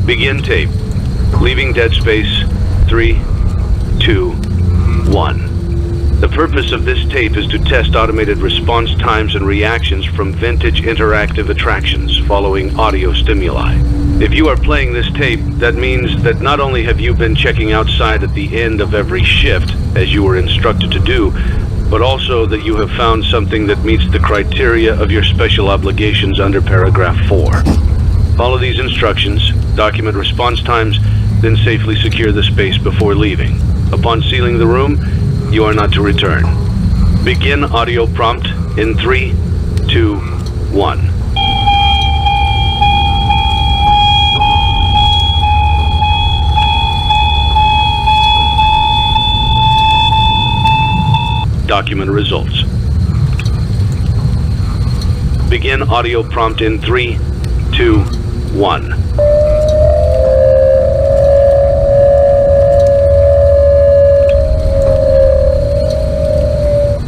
Begin tape. Leaving dead space. 3, 2, 1. The purpose of this tape is to test automated response times and reactions from vintage interactive attractions following audio stimuli. If you are playing this tape, that means that not only have you been checking outside at the end of every shift, as you were instructed to do, but also that you have found something that meets the criteria of your special obligations under paragraph 4. Follow these instructions, document response times, then safely secure the space before leaving. Upon sealing the room, you are not to return. Begin audio prompt in 3, 2, 1. Document results. Begin audio prompt in 3, 2, 1.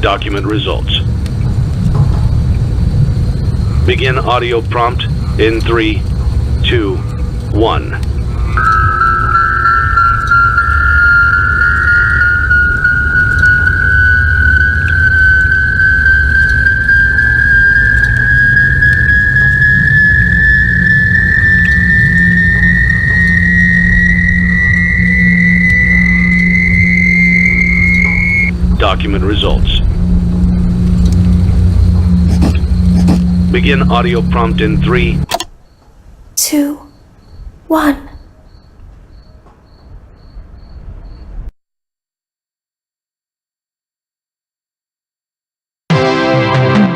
Document results. Begin audio prompt in 3, 2, 1. Document results. Begin audio prompt in 3, 2, 1.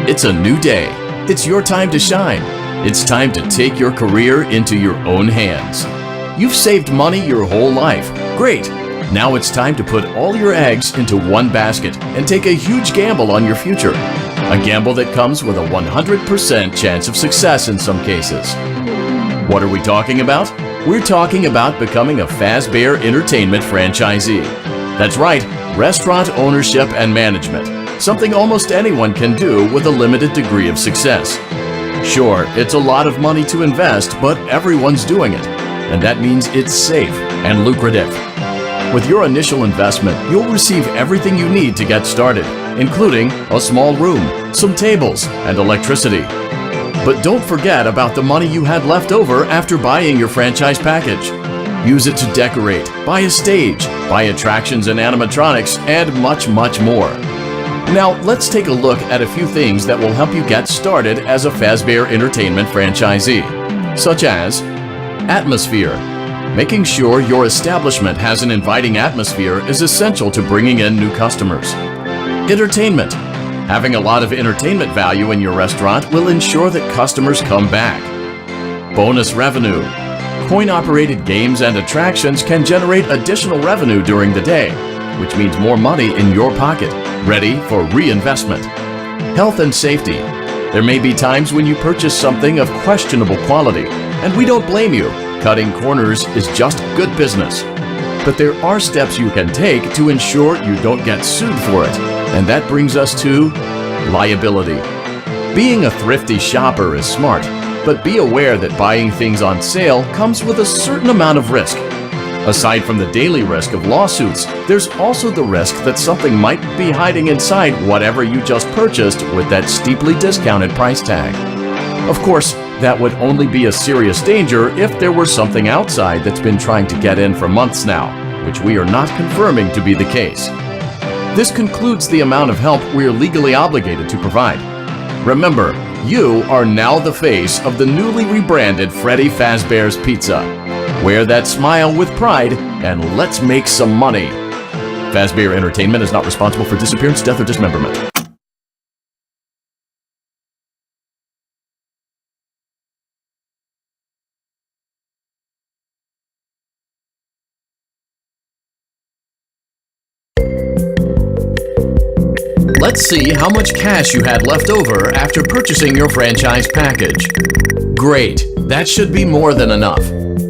It's a new day. It's your time to shine. It's time to take your career into your own hands. You've saved money your whole life. Great. Now it's time to put all your eggs into one basket and take a huge gamble on your future. A gamble that comes with a 100% chance of success in some cases. What are we talking about? We're talking about becoming a Fazbear Entertainment franchisee. That's right, restaurant ownership and management. Something almost anyone can do with a limited degree of success. Sure, it's a lot of money to invest, but everyone's doing it. And that means it's safe and lucrative. With your initial investment, you'll receive everything you need to get started, including a small room, some tables, and electricity. But don't forget about the money you had left over after buying your franchise package. Use it to decorate, buy a stage, buy attractions and animatronics, and much, much more. Now, let's take a look at a few things that will help you get started as a Fazbear Entertainment franchisee, such as atmosphere. Making sure your establishment has an inviting atmosphere is essential to bringing in new customers. Entertainment. Having a lot of entertainment value in your restaurant will ensure that customers come back. Bonus revenue. Coin-operated games and attractions can generate additional revenue during the day, which means more money in your pocket, ready for reinvestment. Health and safety. There may be times when you purchase something of questionable quality, and we don't blame you. Cutting corners is just good business. But there are steps you can take to ensure you don't get sued for it, and that brings us to liability. Being a thrifty shopper is smart, but be aware that buying things on sale comes with a certain amount of risk. Aside from the daily risk of lawsuits, there's also the risk that something might be hiding inside whatever you just purchased with that steeply discounted price tag. Of course, that would only be a serious danger if there were something outside that's been trying to get in for months now, which we are not confirming to be the case. This concludes the amount of help we are legally obligated to provide. Remember, you are now the face of the newly rebranded Freddy Fazbear's Pizza. Wear that smile with pride and let's make some money. Fazbear Entertainment is not responsible for disappearance, death, or dismemberment. Let's see how much cash you had left over after purchasing your franchise package. Great, that should be more than enough.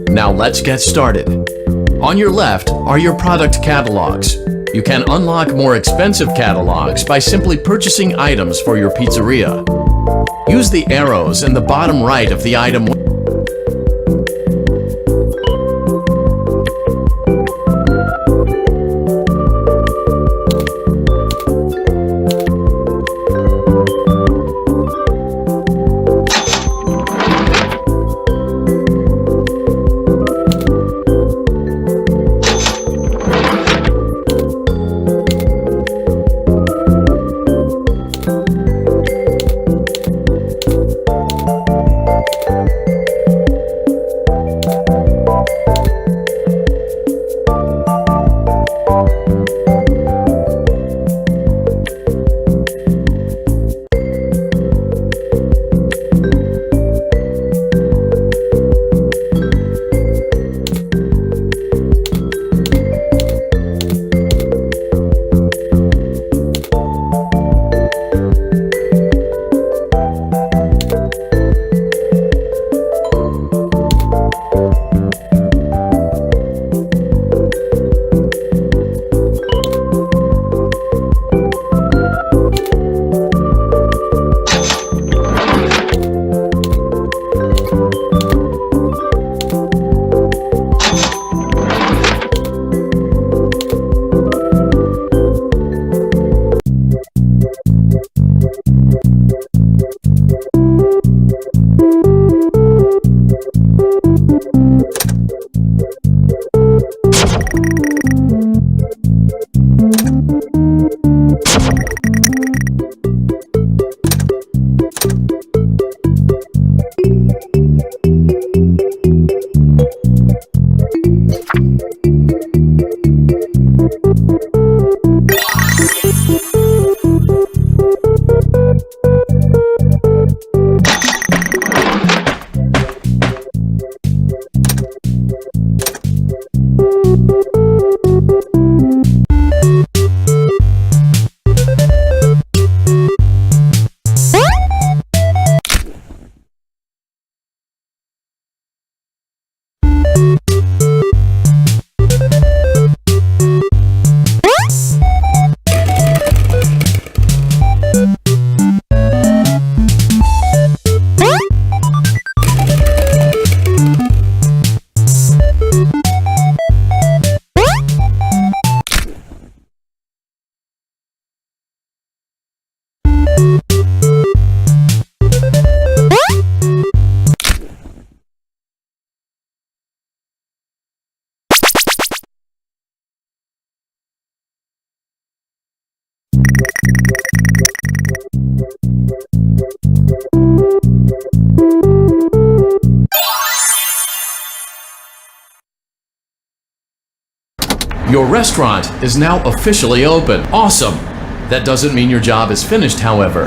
Now let's get started. On your left are your product catalogs. You can unlock more expensive catalogs by simply purchasing items for your pizzeria. Use the arrows in the bottom right of the item. Your restaurant is now officially open. Awesome! That doesn't mean your job is finished, however.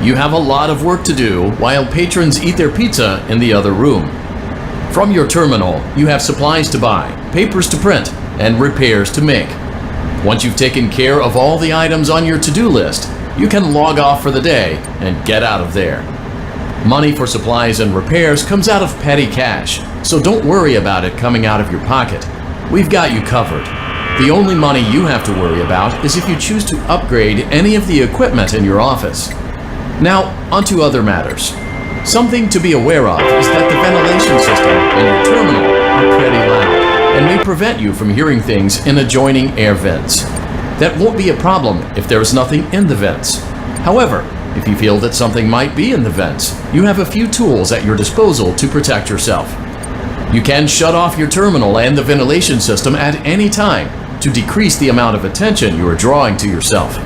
You have a lot of work to do while patrons eat their pizza in the other room. From your terminal, you have supplies to buy, papers to print, and repairs to make. Once you've taken care of all the items on your to-do list, you can log off for the day and get out of there. Money for supplies and repairs comes out of petty cash, so don't worry about it coming out of your pocket. We've got you covered. The only money you have to worry about is if you choose to upgrade any of the equipment in your office. Now, onto other matters. Something to be aware of is that the ventilation system in your terminal are pretty loud and may prevent you from hearing things in adjoining air vents. That won't be a problem if there is nothing in the vents. However, if you feel that something might be in the vents, you have a few tools at your disposal to protect yourself. You can shut off your terminal and the ventilation system at any time to decrease the amount of attention you are drawing to yourself.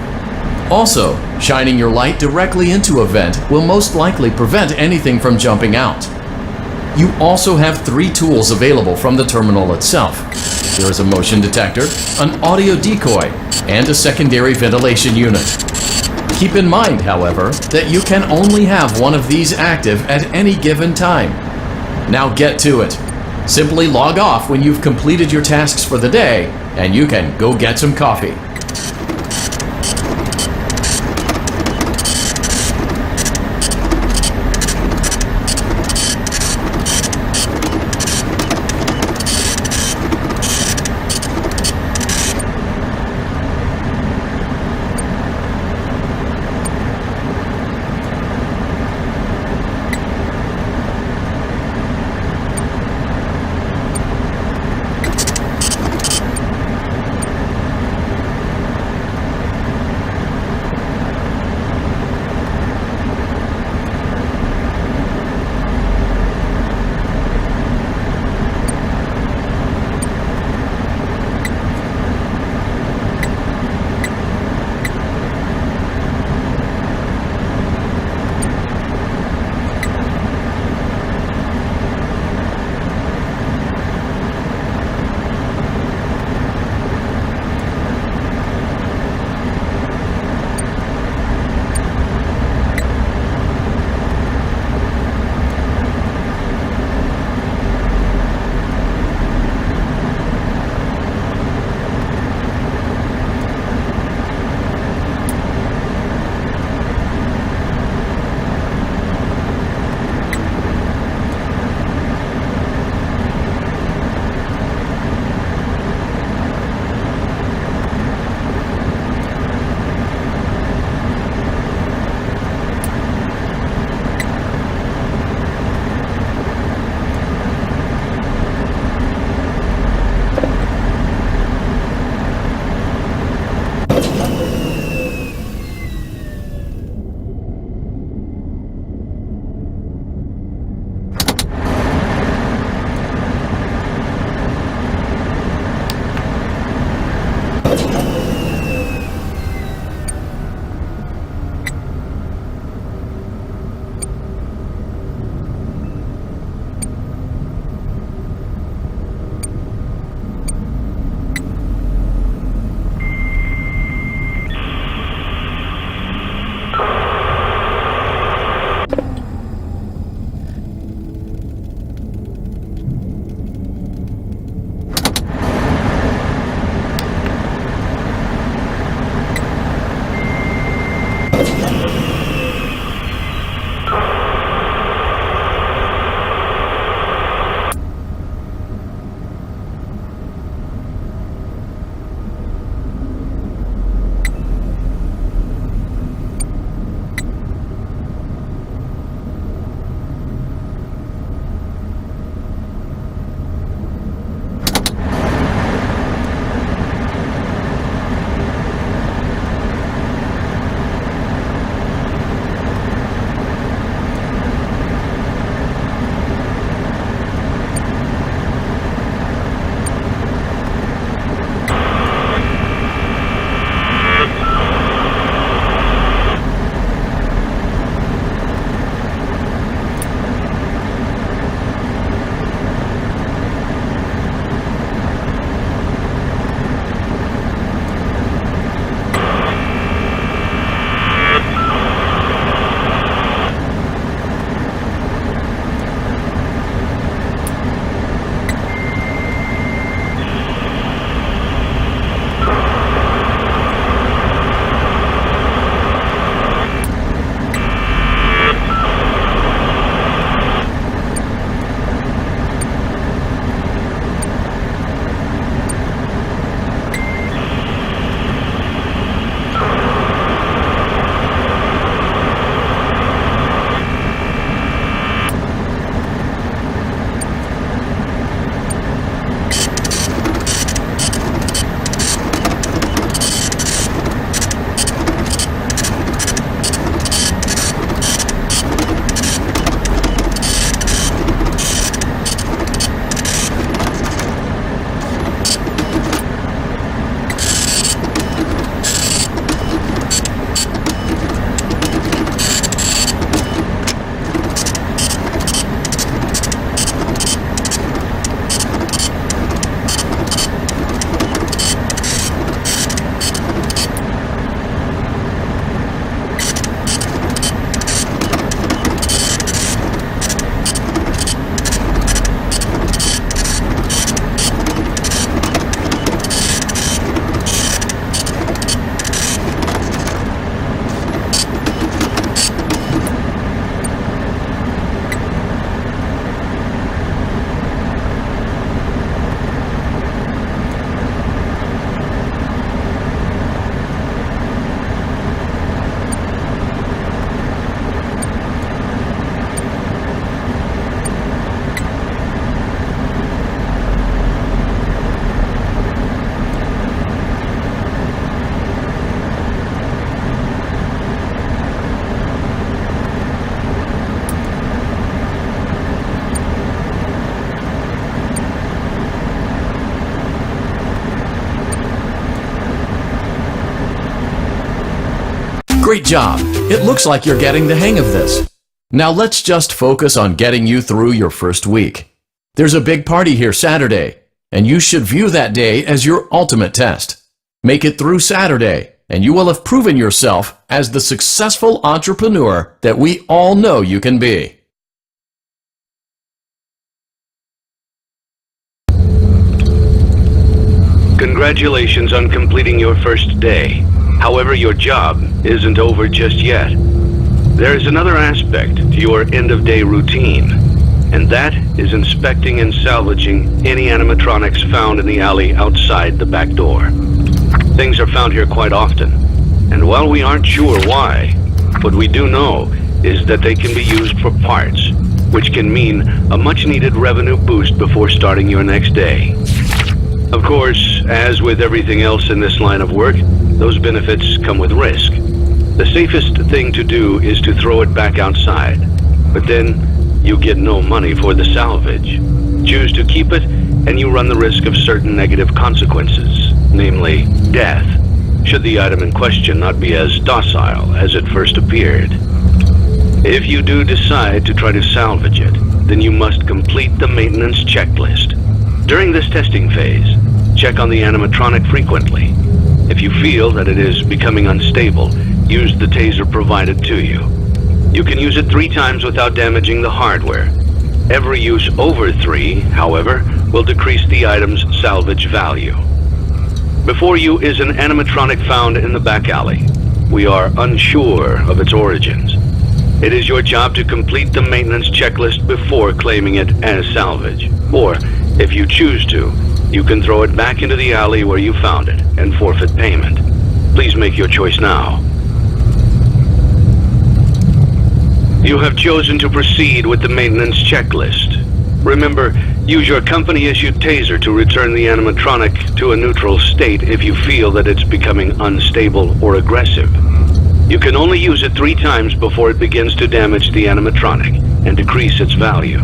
Also, shining your light directly into a vent will most likely prevent anything from jumping out. You also have 3 tools available from the terminal itself. There is a motion detector, an audio decoy, and a secondary ventilation unit. Keep in mind, however, that you can only have one of these active at any given time. Now get to it. Simply log off when you've completed your tasks for the day, and you can go get some coffee. Great job! It looks like you're getting the hang of this. Now let's just focus on getting you through your first week. There's a big party here Saturday, and you should view that day as your ultimate test. Make it through Saturday, and you will have proven yourself as the successful entrepreneur that we all know you can be. Congratulations on completing your first day. However, your job isn't over just yet. There is another aspect to your end-of-day routine, and that is inspecting and salvaging any animatronics found in the alley outside the back door. Things are found here quite often, and while we aren't sure why, what we do know is that they can be used for parts, which can mean a much-needed revenue boost before starting your next day. Of course, as with everything else in this line of work, those benefits come with risk. The safest thing to do is to throw it back outside, but then you get no money for the salvage. Choose to keep it, and you run the risk of certain negative consequences, namely death, should the item in question not be as docile as it first appeared. If you do decide to try to salvage it, then you must complete the maintenance checklist. During this testing phase, check on the animatronic frequently. If you feel that it is becoming unstable, use the taser provided to you. You can use it 3 times without damaging the hardware. Every use over 3, however, will decrease the item's salvage value. Before you is an animatronic found in the back alley. We are unsure of its origins. It is your job to complete the maintenance checklist before claiming it as salvage. Or, if you choose to, you can throw it back into the alley where you found it and forfeit payment. Please make your choice now. You have chosen to proceed with the maintenance checklist. Remember, use your company-issued taser to return the animatronic to a neutral state if you feel that it's becoming unstable or aggressive. You can only use it 3 times before it begins to damage the animatronic and decrease its value.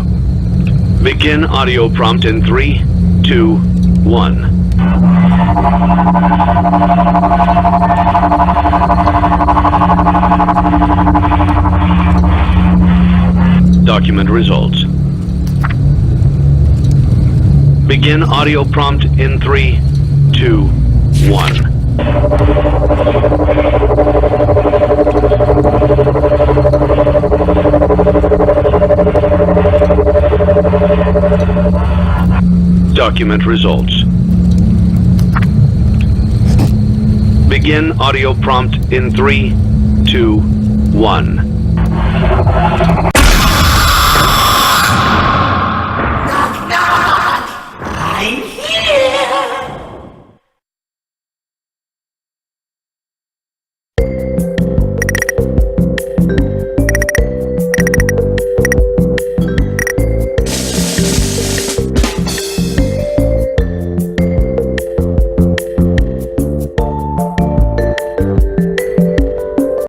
Begin audio prompt in 3, 2, 1. Document results. Begin audio prompt in 3, 2, 1. Document results. Begin audio prompt in 3, 2, 1.